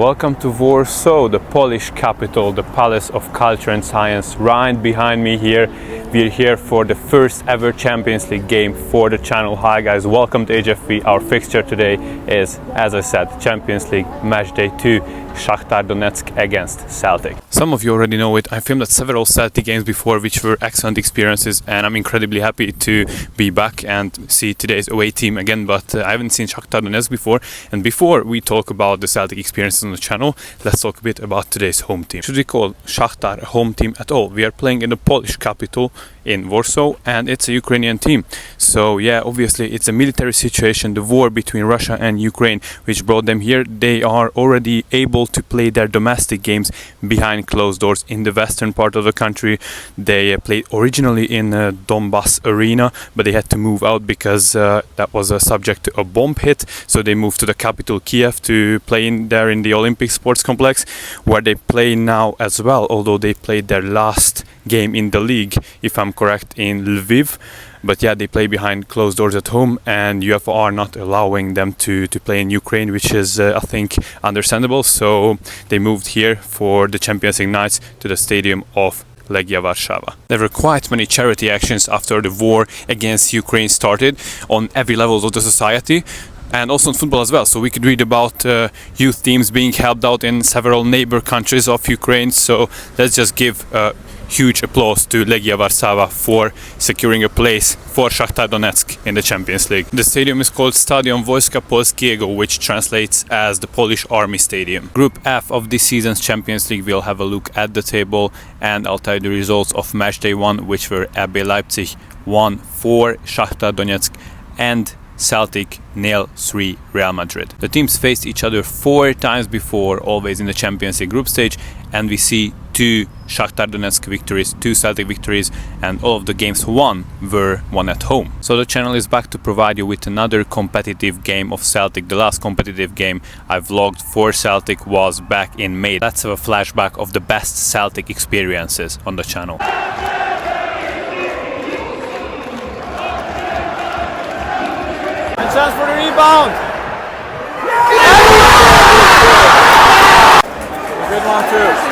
Welcome to Warsaw, the Polish capital, the Palace of Culture and Science. Right behind me here, we're here for the first ever Champions League game for the channel. Hi guys, welcome to HFV. Our fixture today is, as I said, Champions League match day 2, SHAKHTAR Donetsk against Celtic. Some of you already know it. I filmed at several Celtic games before, which were excellent experiences, and I'm incredibly happy to be back and see today's away team again, but I haven't seen SHAKHTAR Donetsk before. And before we talk about the Celtic experiences on the channel, let's talk a bit about today's home team. Should we call SHAKHTAR a home team at all? We are playing in the Polish capital in Warsaw, and it's a Ukrainian team. So yeah, obviously it's a military situation, the war between Russia and Ukraine, which brought them here. They are already able to play their domestic games behind closed doors in the western part of the country. They played originally in Donbass arena, but they had to move out because that was subject to a bomb hit. So they moved to the capital Kiev to play in there in the Olympic Sports Complex, where they play now as well, although they played their last game in the league, if I'm correct, in Lviv. But yeah, they play behind closed doors at home, and UEFA are not allowing them to play in Ukraine, which is, I think, understandable. So they moved here for the Champions League nights to the stadium of Legia Warszawa. There were quite many charity actions after the war against Ukraine started on every level of the society, and also in football as well. So we could read about youth teams being helped out in several neighbor countries of Ukraine. So let's just give huge applause to Legia Warszawa for securing a place for SHAKHTAR Donetsk in the Champions League. The stadium is called Stadion Wojska Polskiego, which translates as the Polish Army Stadium. Group F of this season's Champions League, we'll have a look at the table, and I'll tell you the results of match day 1, which were RB Leipzig 1-4 SHAKHTAR Donetsk and Celtic 0-3 Real Madrid. The teams faced each other 4 times before, always in the Champions League group stage, and we see 2 SHAKHTAR Donetsk victories, 2 Celtic victories, and all of the games won were won at home. So the channel is back to provide you with another competitive game of Celtic. The last competitive game I vlogged for Celtic was back in May. Let's have a flashback of the best Celtic experiences on the channel. Chance for the rebound. Good one too.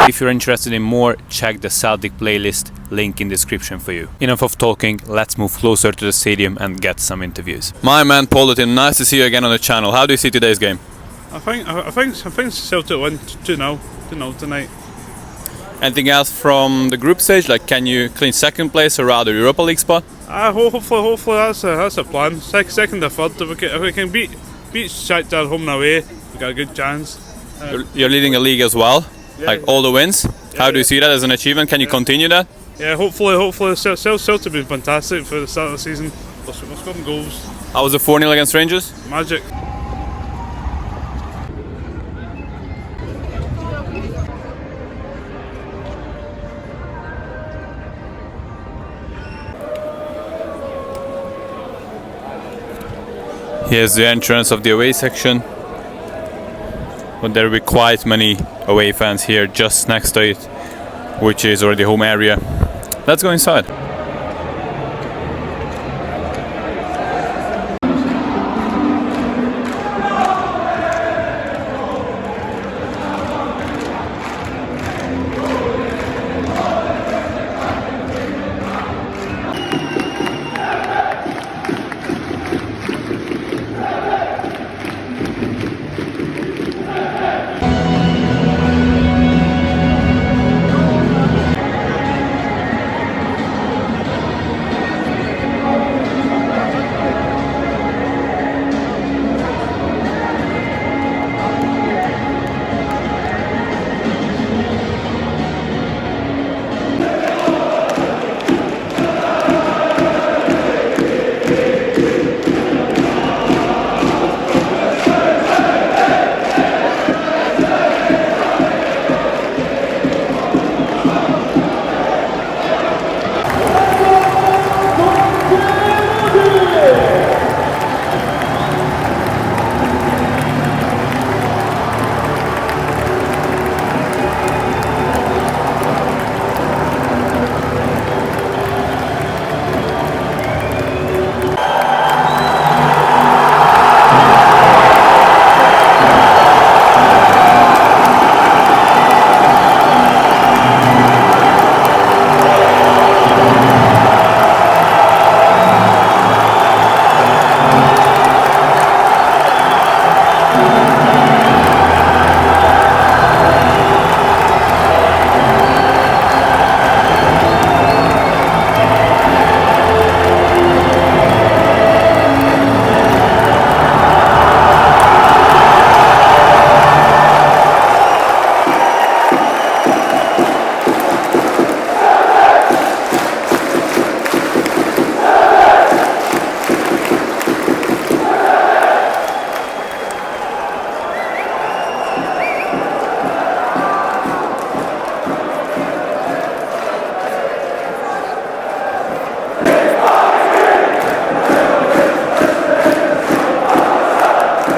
If you're interested in more, check the Celtic playlist, link in description for you. Enough of talking, let's move closer to the stadium and get some interviews. My man Politin, nice to see you again on the channel. How do you see today's game? I think Celtic win 2-0 tonight. Anything else from the group stage? Like, can you clean second place or rather Europa League spot? Hopefully that's a plan. Second or third. If we can beat Shakhtar home and away, we got a good chance. You're leading a league as well. Yeah, like all the wins. How do you see that as an achievement? Can you continue that? Yeah, hopefully Celtic have been fantastic for the start of the season. We're scoring goals. How was the 4-0 against Rangers? Magic. Here's the entrance of the away section. But there will be quite many away fans here just next to it, which is already home area. Let's go inside.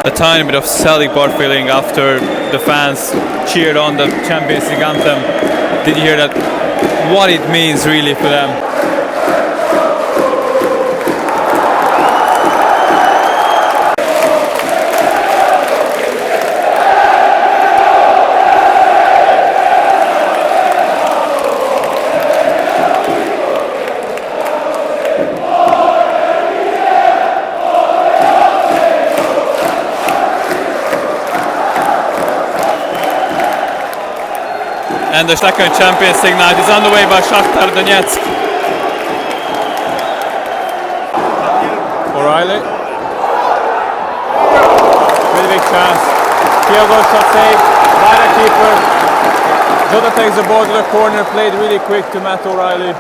A tiny bit of Celtic bar feeling after the fans cheered on the Champions League anthem. Did you hear that? What it means really for them. And the second Champions League night is underway by SHAKHTAR Donetsk. O'Reilly. Really big chance. Kyogo shot saved by the keeper. Jota takes the ball to the corner, played really quick to Matt O'Reilly.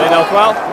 Played out well.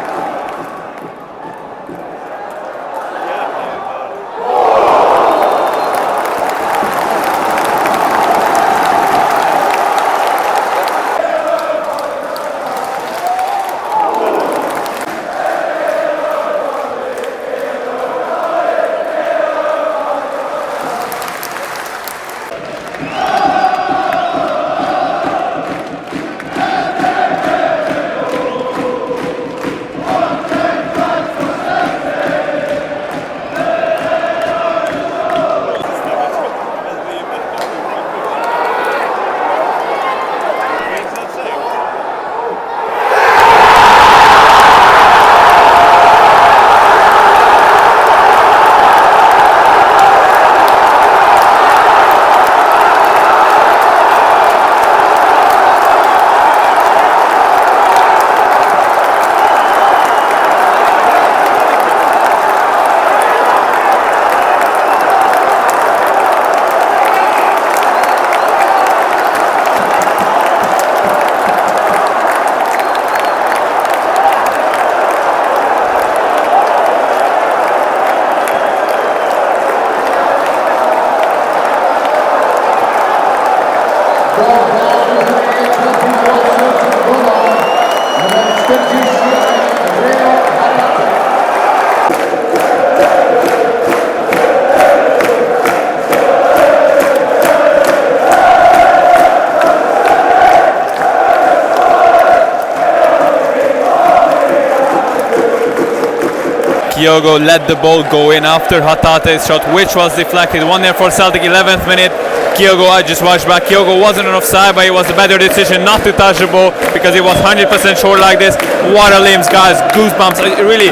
Kyogo let the ball go in after Hatate's shot, which was deflected. 1-0 for Celtic, 11th minute. Kyogo, I just watched back. Kyogo wasn't on offside, but it was a better decision not to touch the ball because it was 100% short like this. What a limbs, guys. Goosebumps. I really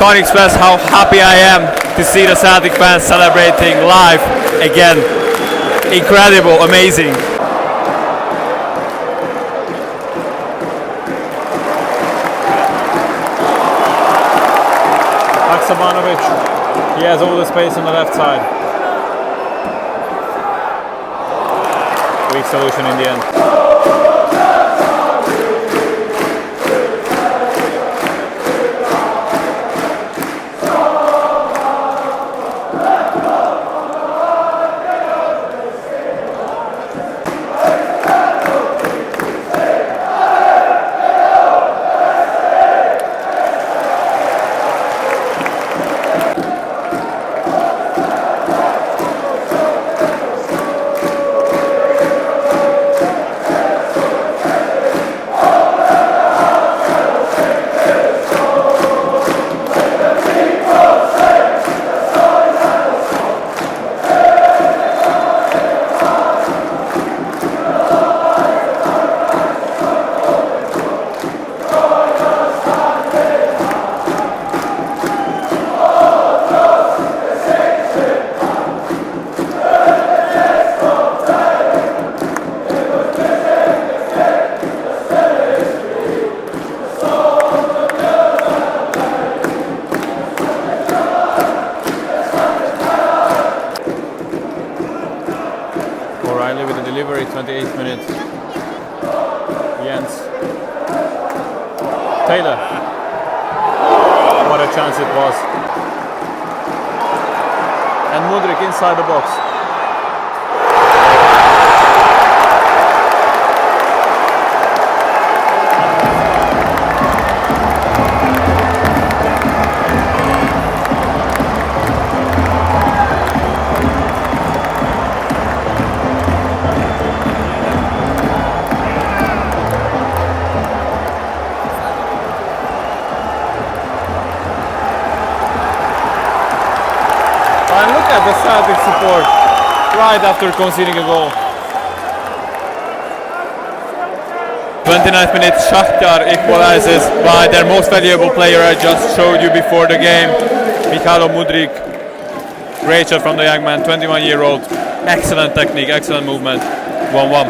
can't express how happy I am to see the Celtic fans celebrating live again. Incredible, amazing. Sabanovic, he has all the space on the left side. Weak solution in the end. Taylor. What a chance it was. And Mudryk inside the box. And look at the Celtic support right after conceding a goal. 29th minute, Shakhtar equalizes by their most valuable player I just showed you before the game, Mikhailo Mudryk. Great shot from the young man, 21-year-old. Excellent technique, excellent movement. 1-1.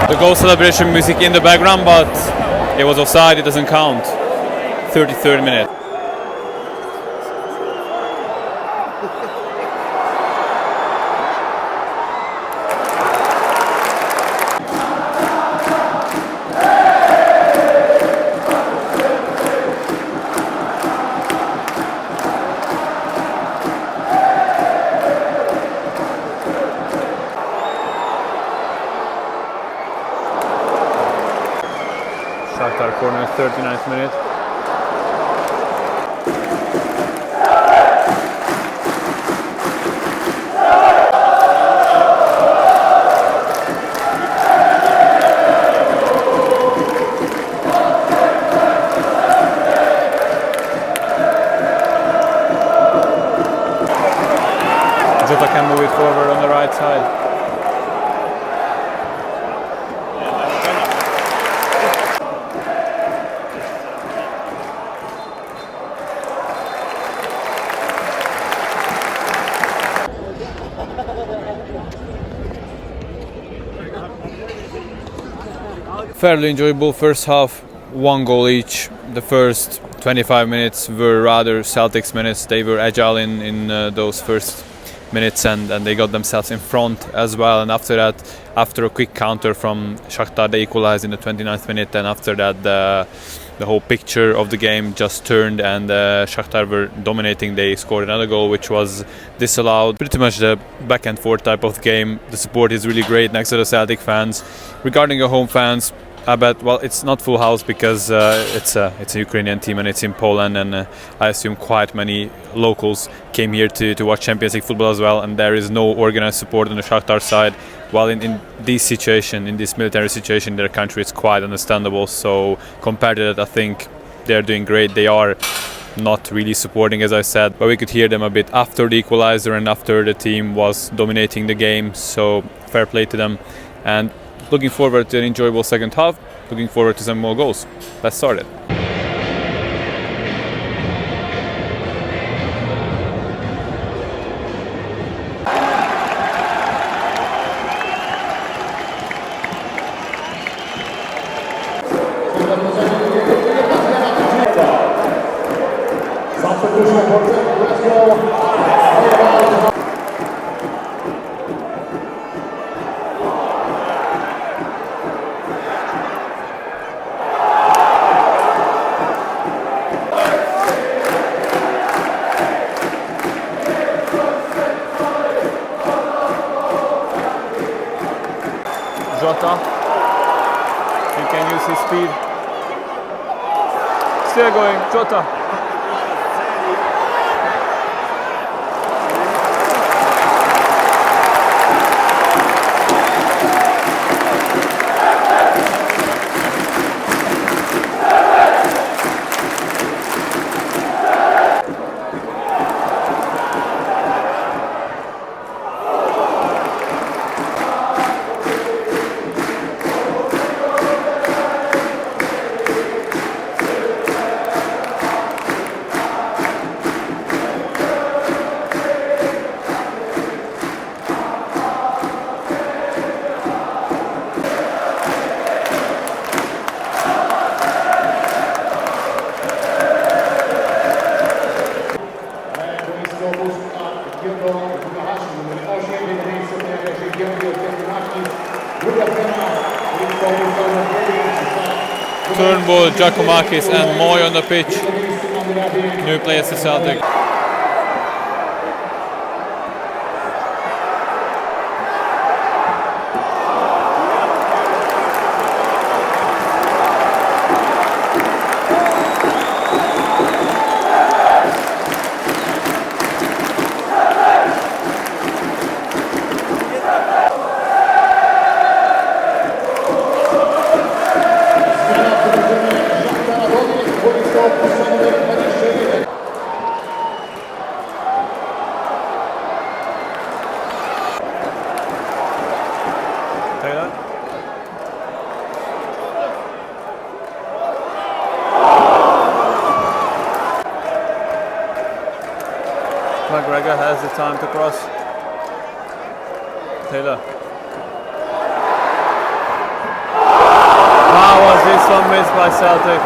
The goal celebration music in the background, but it was offside, it doesn't count. 33rd minute. Shakhtar corner, 39th minute. Jota can move it forward on the right side. Fairly enjoyable first half, one goal each. The first 25 minutes were rather Celtic's minutes. They were agile in those first minutes and they got themselves in front as well. And after that, after a quick counter from Shakhtar, they equalized in the 29th minute. And after that, the whole picture of the game just turned and Shakhtar were dominating. They scored another goal which was disallowed. Pretty much the back and forth type of game. The support is really great next to the Celtic fans. Regarding the home fans, I bet, well, it's not full house because it's a Ukrainian team and it's in Poland, and I assume quite many locals came here to watch Champions League football as well, and there is no organized support on the Shakhtar side. While in this situation, in this military situation in their country, it's quite understandable. So compared to that, I think they're doing great. They are not really supporting, as I said, but we could hear them a bit after the equalizer and after the team was dominating the game. So fair play to them, and looking forward to an enjoyable second half, looking forward to some more goals. Let's start it. Jota, he can use his speed. Still going, Jota. Turnbull, Giacomakis and Moy on the pitch. New players to Celtic. McGregor has the time to cross. Taylor. How was this one missed by Celtic?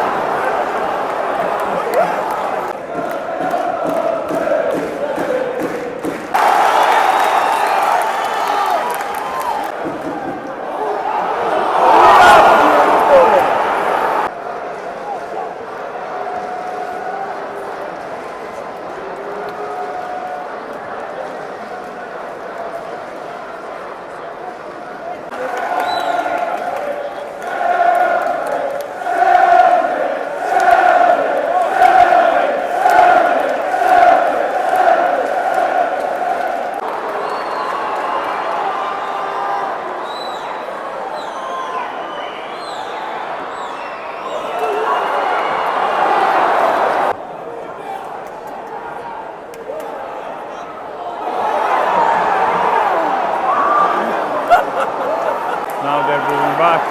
Now they're moving back.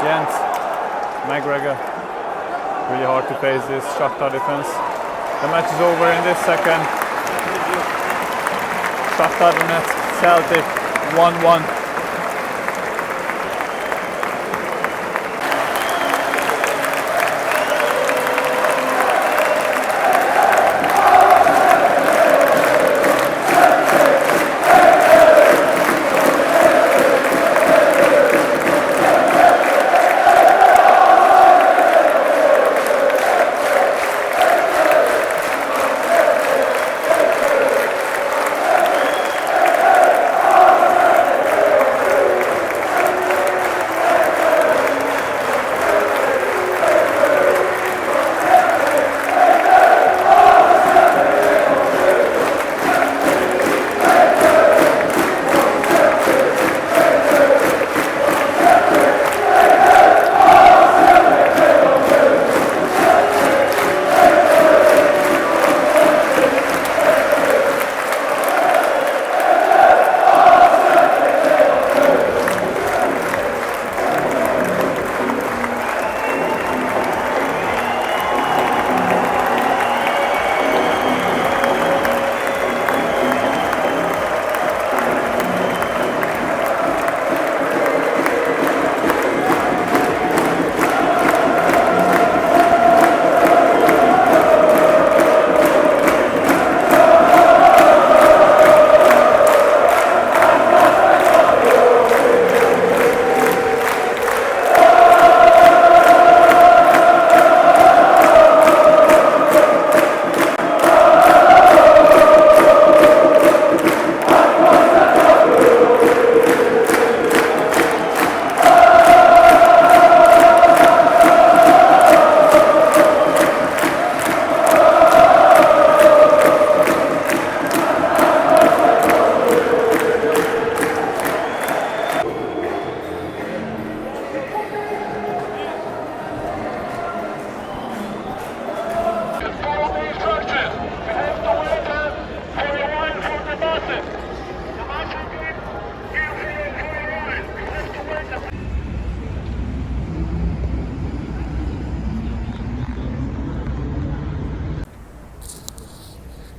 Jens, McGregor. Really hard to face this Shakhtar defense. The match is over in this second. Shakhtar Donetsk, Celtic 1-1.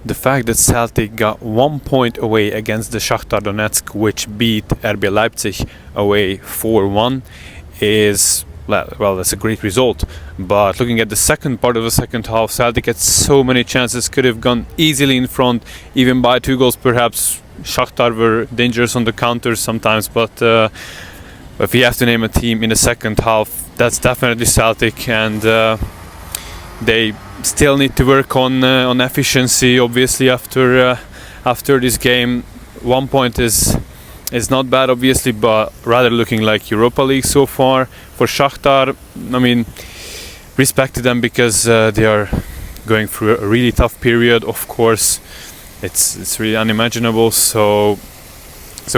The fact that Celtic got 1 point away against the Shakhtar Donetsk, which beat RB Leipzig away 4-1, is, well, that's a great result. But looking at the second part of the second half, Celtic had so many chances, could have gone easily in front, even by 2 goals perhaps. Shakhtar were dangerous on the counters sometimes, but if you have to name a team in the second half that's definitely Celtic, and they still need to work on efficiency. Obviously, after this game, 1 point is not bad, obviously, but rather looking like Europa League so far. For Shakhtar, I mean, respect to them because they are going through a really tough period. Of course, it's really unimaginable. So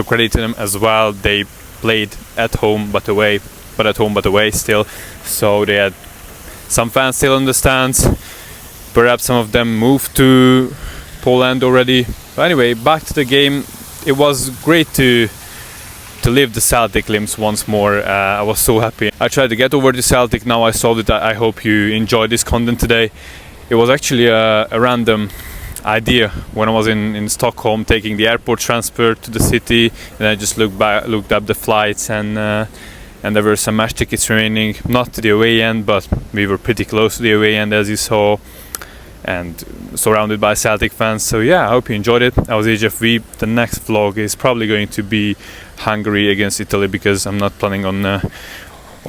credit to them as well. They played at home but away, still. So they had some fans still in the stands. Perhaps some of them moved to Poland already. But anyway, back to the game. It was great to live the Celtic limbs once more. I was so happy. I tried to get over to Celtic. Now I solved it. I hope you enjoyed this content today. It was actually a random idea when I was in Stockholm, taking the airport transfer to the city, and I just looked up the flights, and there were some match tickets remaining, not to the away end, but we were pretty close to the away end, as you saw, and surrounded by Celtic fans. So yeah, I hope you enjoyed it. I was HFV. The next vlog is probably going to be Hungary against Italy, because I'm not planning on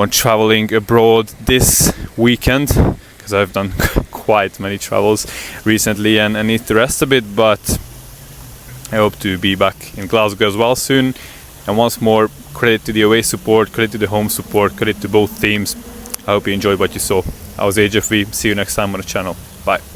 traveling abroad this weekend, because I've done quite many travels recently and I need to rest a bit, but I hope to be back in Glasgow as well soon. And once more, credit to the away support, credit to the home support, credit to both teams. I hope you enjoyed what you saw. I was HFV. See you next time on the channel. Bye.